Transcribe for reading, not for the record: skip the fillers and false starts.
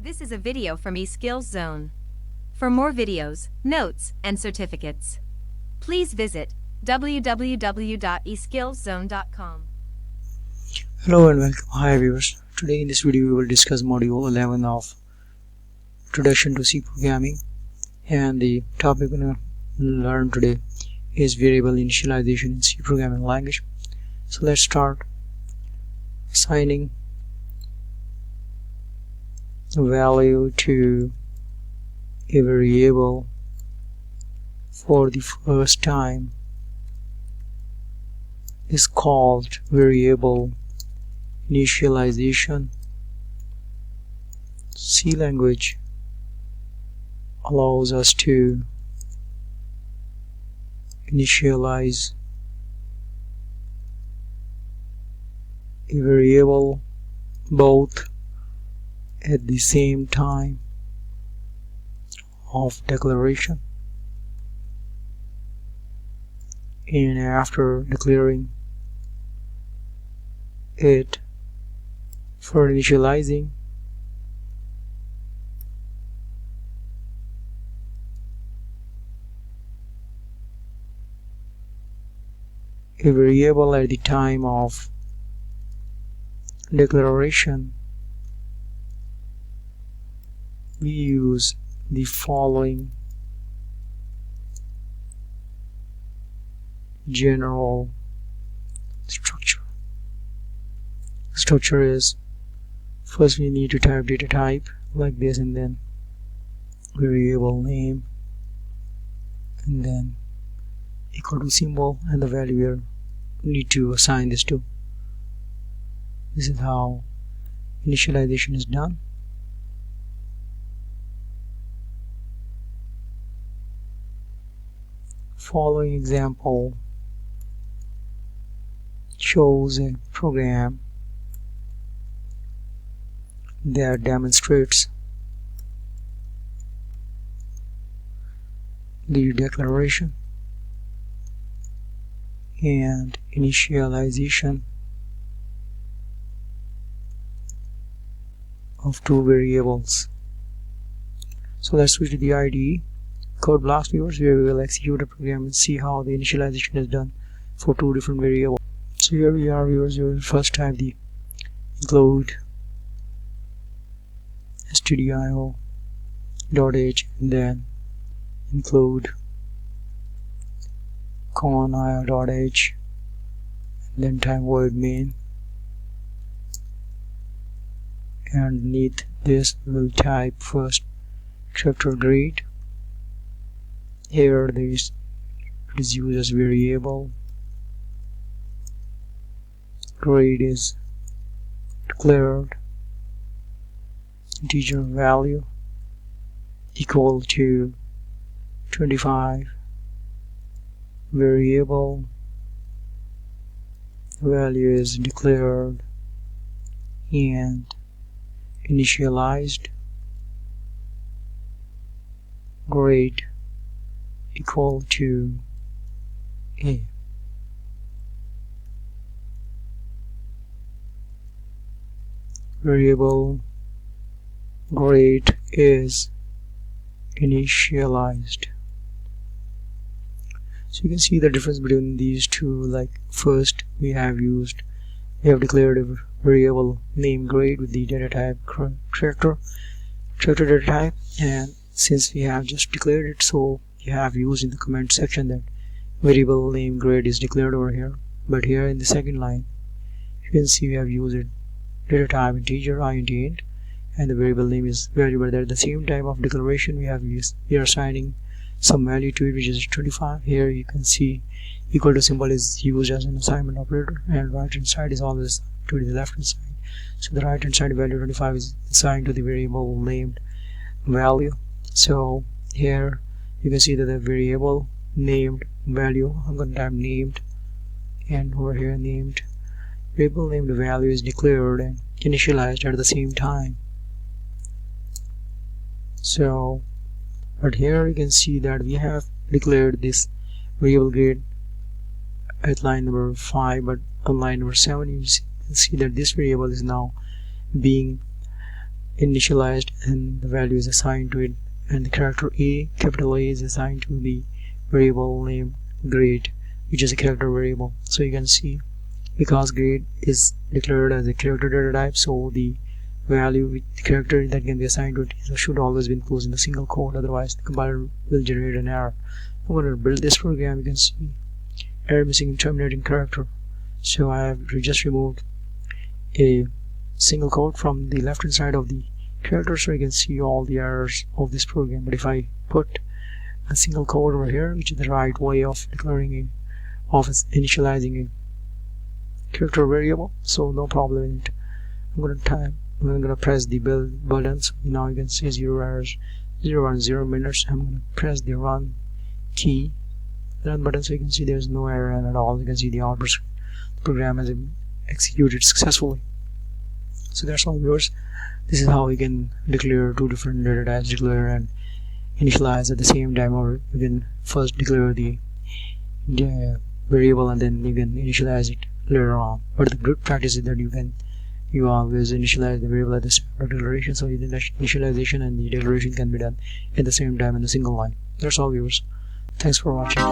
This is a video from eSkills Zone. For more videos, notes, and certificates, please visit www.eskillszone.com. Hello and welcome. Hi viewers. Today in this video we will discuss module 11 of Introduction to C Programming, and the topic we're going to learn today is variable initialization in C programming language. So let's start. Assigning value to a variable for the first time is called variable initialization. C language allows us to initialize a variable both at the same time of declaration and after declaring it. For initializing a variable at the time of declaration, we use the following general structure. Structure is, first we need to type data type like this, and then variable name, and then equal to symbol and the value we need to assign this to. This is how initialization is done. Following example shows a program that demonstrates the declaration and initialization of two variables. So let's switch to the IDE code blocks, viewers, where we will execute a program and see how the initialization is done for two different variables. So here we are, viewers. We will first type the include stdio.h and then include con.io.h and then type void main, and underneath this we'll type first character grade. Here this is used as variable. Grade is declared. Integer value equal to 25. Variable value is declared and initialized. Grade equal to A. Variable grade is initialized. So you can see the difference between these two. Like first we have declared a variable name grade with the data type character data type, and since we have just declared it, so you have used in the comment section that variable name grade is declared over here. But here in the second line you can see we have used it data type integer int, and the variable name is value, but at the same time of declaration we are assigning some value to it, which is 25. Here you can see equal to symbol is used as an assignment operator, and right hand side is always to the left hand side. So the right hand side value 25 is assigned to the variable named value. So here you can see that the variable named value, I'm going to type named, and over here named variable named value is declared and initialized at the same time. So but here you can see that we have declared this variable grade at line number 5, but on line number 7 you can see that this variable is now being initialized and the value is assigned to it, and the character A, capital A, is assigned to the variable name grade, which is a character variable. So you can see, because grade is declared as a character data type, so the value with the character that can be assigned to it should always be enclosed in a single quote, otherwise the compiler will generate an error. I'm going to build this program. You can see error missing terminating character. So I have just removed a single quote from the left hand side of the character, so you can see all the errors of this program. But if I put a single quote over here, which is the right way of declaring initializing a character variable, so no problem in it. I'm going to press the build button. So now you can see 0 errors, 0 and 0 minutes. I'm going to press the run button, so you can see there's no error at all. You can see the output program has executed successfully. So that's all, viewers. This is how we can declare two different data types, declare and initialize at the same time, or you can first declare the variable and then you can initialize it later on. But the good practice is that you always initialize the variable at the start of declaration, so the initialization and the declaration can be done at the same time in a single line. That's all, viewers. Thanks for watching.